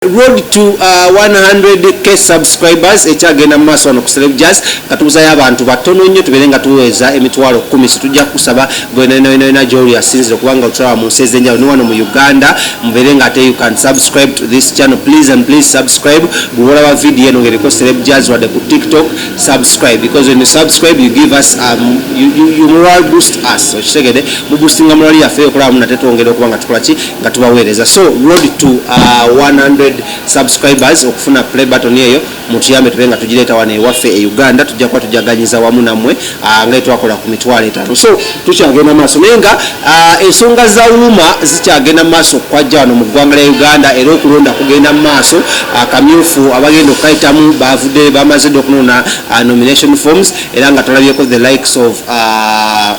Road to 100k subscribers ekyagenda mu maaso wano ku Celeb Jazz katuuzayo abantu batono nnyo tubeerenga tuweeza emitwalo 10 situjja kusaba gwenena gy'oli asinzire kubanga otulaba mu nsi ez'enjawulo ne wano mu Uganda mubeerenga ate you can subscribe to this channel please and please subscribe bw'olaba video eno ng'eriko Celeb Jazz wadde ku TikTok subscribe because when you subscribe you give us you moral boost us okitegede mu boostinga morali yaffe okulaba munate twongera okuba nga tukola ki nga tubaweereza so road to 100 subscribers okufuna play button eyo mutuyambe tubenga tugireeta wane waffe e Uganda tujja kuba tujaganyiza wamu nammwe nga twakola ku mitwalo 5 so tukyagenda maaso naye nga ensonga za Wuma zikyagenda maaso kwajja wano mu ggwanga lya Uganda era okulonda kugenda maaso akamyufu abagenda okukayitamu bavudde bamaze okunona nomination forms era nga tulabyeko the likes of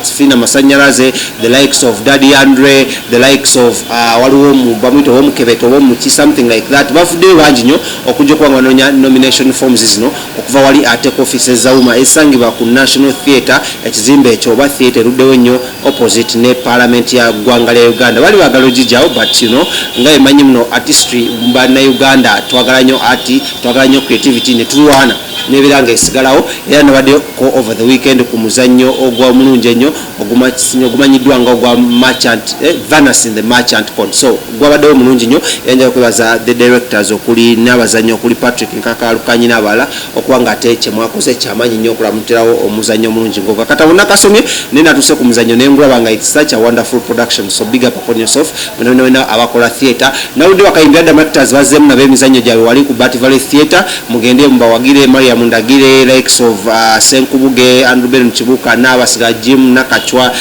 Fina Masanyalaze, the likes of Daddy Andre, the likes of waliwo mu bamwito w'omukebete w'omuki something like that bafudde bangi nnyo okujja kuba nga nomination forms zino okuva wali ate ku offices za Wuma esangibwa ku National Theatre ekizimbe ekyo oba theatre eruddewo nnyo opposite ne parliament ya ggwanga lya Uganda bali baagala ogijjawo but you know nga emanyi muno artistry bana Uganda twagala nnyo art twagala nnyo creativity ne tulwana n'ebiranga esigalawo era nabadde ko over the weekend ku muzannyo ogw'omulungi ennyo ogumanyiddwa nga ogwa merchant Venus in the merchant code so gwabaddewo omulungi nnyo era njaga kwebaza the directors okuli n'abazannyi okuli Patrick Nkakalukanyi n'abala okuba nga ate kyemwakoze kyamanyi nnyo okulamutirawo omuzannyo omulungi ng'ogwo katabo nakasomye naye natuse ku muzannyo ne ngulaba nga it's such a wonderful production so big up upon yourself wena abakola theatre nawudde bakayimbira directors bazzeemu nabo emizannyo gyabwe wali ku Bat Valley Theatre mugende mubawagire Mariam Ndagire likes of Senkubuge Andrew Ben Kibuka n'abasiga Jim Nakachwa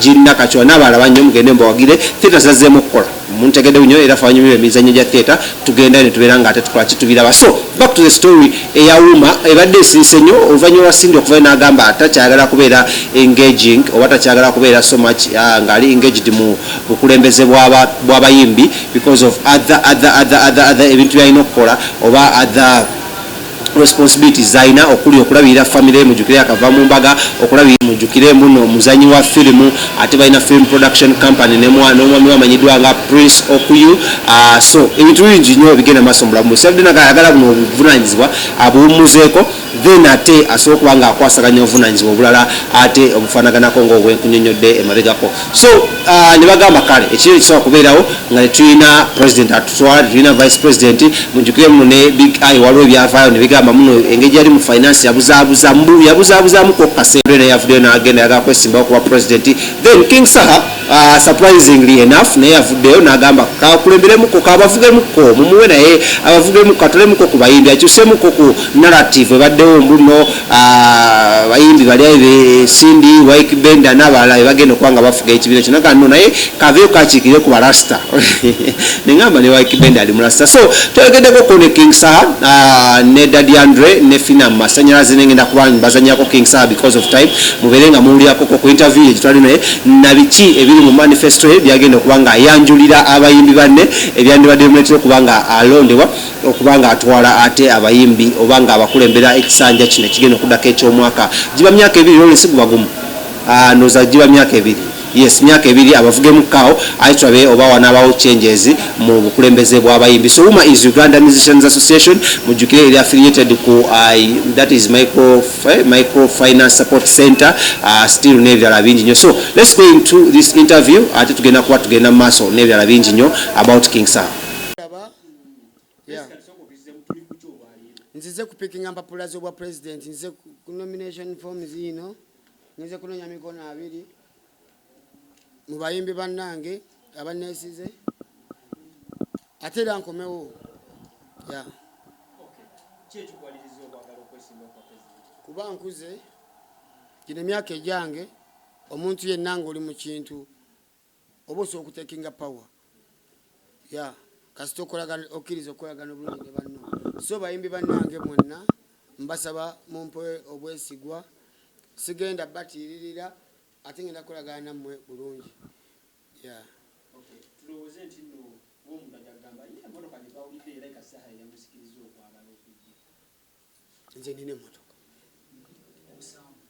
Jim Nakachwa n'abala bannyo mugende mubawagire theatre zazzeemu okukola muntegede nnyo era fanyumire emizannyo gya theatre tugenda ne tubeera nga ate tukola kitubiraba so back to the story eya Wuma ebadde esiise nnyo oluvannyuma lwa Cindy okuva n'agamba atakyagala kubeera engaging oba takyagala kubeera so much ng'ali engaged mu bukulembeze bw'abayimbi because of other ebintu byalina okukola oba other responsibilities zaina okuli okulabirira family mujukire akava mu mbaga okulabirira mujukire muno omuzanyi wa film ate balina film production company ne mwana omwami wamanyiddwa nga Prince Okuyu so ebintu bingi nnyo bigenda maaso mulamu sabde nagayagala buno obuvunanyizibwa abuwummuzeeko then ate asobola okuba nga akwasaganya obuvunanyizibwa obulala ate obufaanaganako ng'obwenkunyonnyodde emabegako so ne bagamba kale ekiro ekisobola kubeerawo nga ne tulina president atutwala tulina vice president mujukire muno ne big eye waliwo ebyavaayo ne bigamba muno engeri yali mu finance yabuzaabuzamu ko kasembre naye yavuddeyo n'agenda yagala kwesimbawo kuba president then King Saha surprisingly enough naye yavuddeyo n'agamba kakulemberemuko kabavugemuko mumuwe naye abavugemuko katolemuko ku bayimbi akyusemuko ku narrative ebaddewo mbuno bayimbi bali Cindy Wike Benda n'abalala bagenda okuba nga bafuga ekibiina kino kano naye kaveyo kakiikire ku barasta neŋŋamba ne Wike Benda ali mulasta so twegeddeko ko ne King Saha ne Daddy Andre ne Fina Masanyalaze nengenda kuba mbazanyako King Saha because of time mubeerenga muwulirako ku interview egitwali naye na biki ebiri mu manifesto ye byagenda okuba nga ayanjulira abayimbi banne ebyandibadde bimuleetera okuba nga alondewa okuba nga atwala ate abayimbi oba nga abakulembera ekisanja kino ekigenda okuddako eky'omwaka giba myaka 2 olwesi guba gumu noza giba myaka 2 yes myaka 2 abavugemukawo aitwabe oba wanaabawo changes mu bukulembeze bw'abayimbi so Wuma is Uganda Musicians Association mujukire eri affiliated ku that is microfinance support center still n'ebirala bingi nnyo so let's go into this interview ate tugenda kuba tugenda mu maaso n'ebirala bingi nnyo about King Saha nzize kupicking mpapula z'obwa president nzize ku nomination forms zino nzize kunonya mikono 2 mu bayimbi bannange abanesize ate era nkomewo kuba nkuze gino emyaka egyange omuntu yenna nga oli mu kintu oba osobola okutekinga power kasita okkiriza okukolagana obulungi ne banno so bayimbi bannange mwonna mbasaba mumpe obwesigwa sigenda batiririra ate ngenda kukolagana nammwe bulungi nze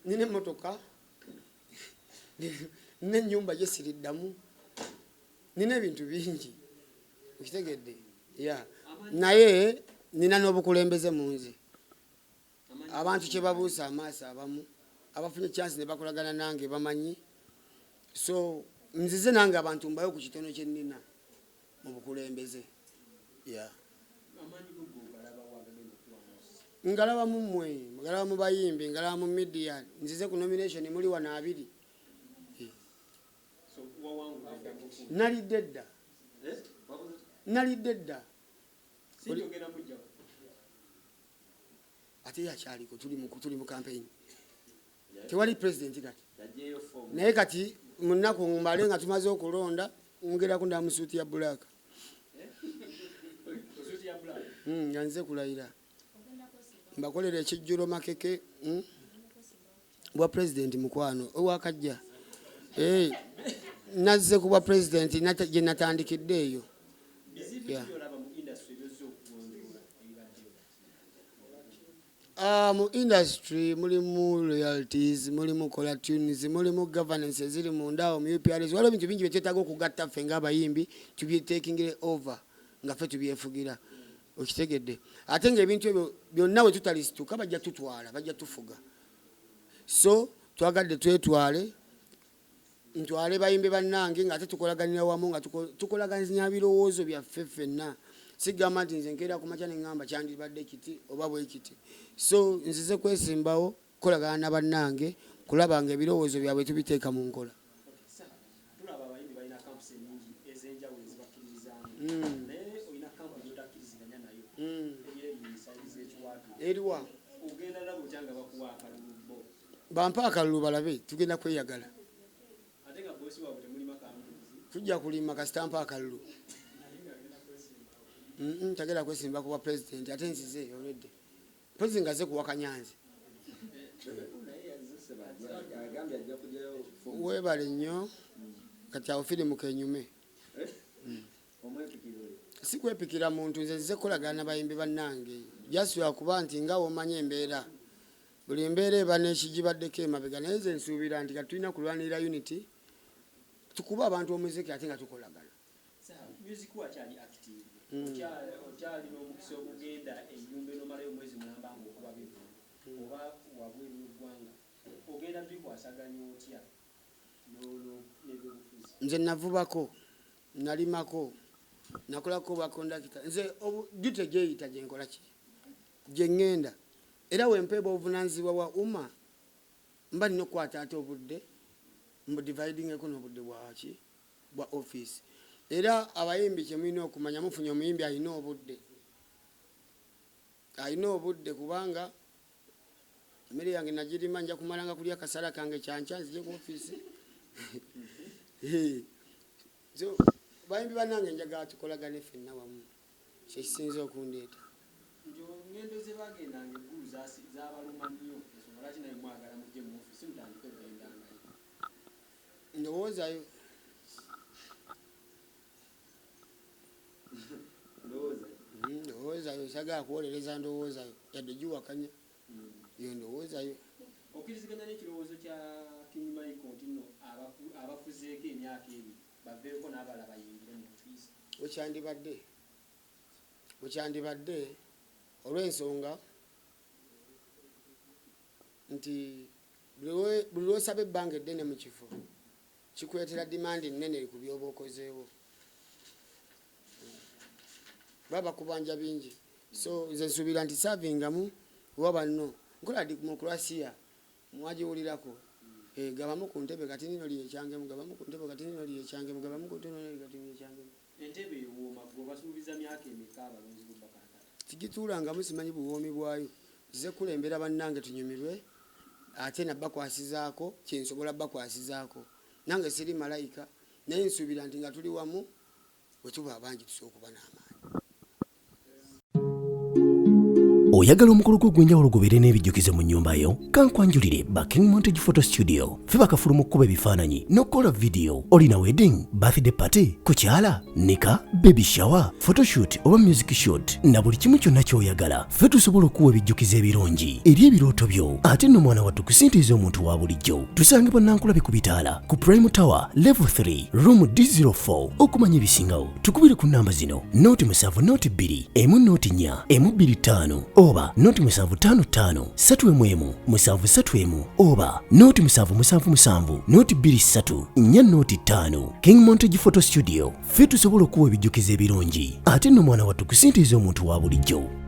nina emmotoka nina ennyumba gyesiriddamu nina ebintu bingi okitegedde naye nina n'obukulembeze mu nze abantu kye babuusa amaaso abamu abafunye chance ne bakolagana nange bamanyi so nzize nange abantu mbayo ku kitono kye nnina mu bukulembeze ngalaba mu mmwe ngalaba mu bayimbi ngalaba mu media nzize ku nomination muli wana abiri nalidde dda ate yakyaliko tuli mu campaign tewali president kati naye kati munaku mbale nga tumaze okulonda ngeraku nda musuuti ya black nze kulayira mbakolera ekijjulo makeke bwa president mukwano owakajja nazze ku bwa president gye natandikidde eyo mu industry mulimu royalties mulimu kola tunes mulimu governance eziri mundaawo mu UPRS waliwo ebintu bingi byetwetaaga okugatta ffe ng'abayimbi tubyetakingire over nga ffe tubyefugira okitegedde ate ng'ebintu ebyo byonna we tutalisituka bajja tutwala bajja tufuga so twagadde twetwale ntwale bayimbi bannange ng'ate tukolaganira wamu nga tukolaganyiza birowoozo byaffe ffenna sigamba nti nze nkeera ku makya ne ŋŋamba kyandibadde kiti oba bwe kiti so nzize kwesimbawo kukolagana na bannange kulaba nga ebirowoozo byabwe tubiteeka mu nkola eriwa bampa akalulu balabe tugenda kweyagala tujja kulima kasitampa akalulu tagenda kwesimba kuba president ate nzize already president ngaze kuwakanyanze webale nnyo kati awo firimu kenyume si kwepikira muntu nze nzize kukolagana bayimbi bannange just yakuba nti nga womanya embeera buli mbeera eba n'ekigibaddeko emabega naye nze nsuubira nti kati tulina kulwanirira unity tukuba abantu omuziki ate nga tukolagana okyali n'omukisa okugenda enyumba enomalayo omwezi mulamba ngaokuba bivu oba wabweru w'eggwanga ogenda bikwasaganya otya n'ebyobufuzi nze navubako nalimako nakolako bakondakita nze dute gyeyita gyenkola ki gyeŋŋenda era wempeeba obuvunanyizibwa bwa umma mba nina okukwata ate obudde mbudividingeko n'obudde bwaki bwa office era abayimbi kye mulina okumanya mufunye omuyimbi alina obudde kubanga emmere yange nagirima nja kumalanga kulya akasala kange kyanca nzije ku office so bayimbi bannange njagala tukolagane ffenna wamu kyekisinza okundeeta ngendo ze bagendanga eggulu zabaluma nnyo ensonga lwaki naye mwagala mujje mu office mutandike okugendangayo ndowoozayo ndowoozayo sagala kuwolereza ndowoozayo yadde giwakanya yo ndowoozayo okkiriziganya n'ekirowoozo kya King Michael nti nno abafuzeeko emyaka ebiri baveeko n'abala bayingire mu ofiisi wekyandibadde olw'ensonga nti buli lwosaba ebbanga eddene mu kifo kikuleetera dimandi nnene ku byoba okozeewo baba kubanja bingi so nze nsuubira nti savingamu oba banno nkola demokrasiya mwagiwulirako gabamu ku ntebe kati nino liyekyangemu gabamu ku ntebe kati nino liyekyangemu gabamu ku ntebe kati nino liyekyangemu entebe ewooma gwe basuubiza myaka emeka abalonzi b'Bakata tigituulangamu simanyi buwoomi bwayo nzize kulembera bannange tunyumirwe ate nabbakwasizaako kyensobola bbakwasizaako nange siri malayika naye nsuubira nti nga tuli wamu bwe tuba abangi tusobola okuba n'amaanyi oyagala omukolo gw'ogwenjawulo gubeere n'ebijjukizo mu nnyumba yo kankwanjulire ba King Montage Photo Studio ffe bakafulu mu kkuba ebifaananyi n'okukola vidiyo olina wedding birthday party kukyala nika baby shower photoshoot oba music shoot na buli kimu kyonna ky'oyagala ffe tusobola okuwa ebijjukizo ebirungi eri ebirooto byo ate nno mwana wattu kusintiiza omuntu wa bulijjo tusange bannankulabe ku bitaala ku Prime Tower level 3 room D04 okumanya ebisingawo tukubire ku namba zino noti 7 noti 2 emu noti 4 emu 25 oba noti 755 3 731 oba noti 777 noti 23 4 noti 5 King Montage Photo Studio ffe tusobola okuwa ebijjukizo ebirungi ate nno mwana wattu kusintiiza omuntu wa bulijjo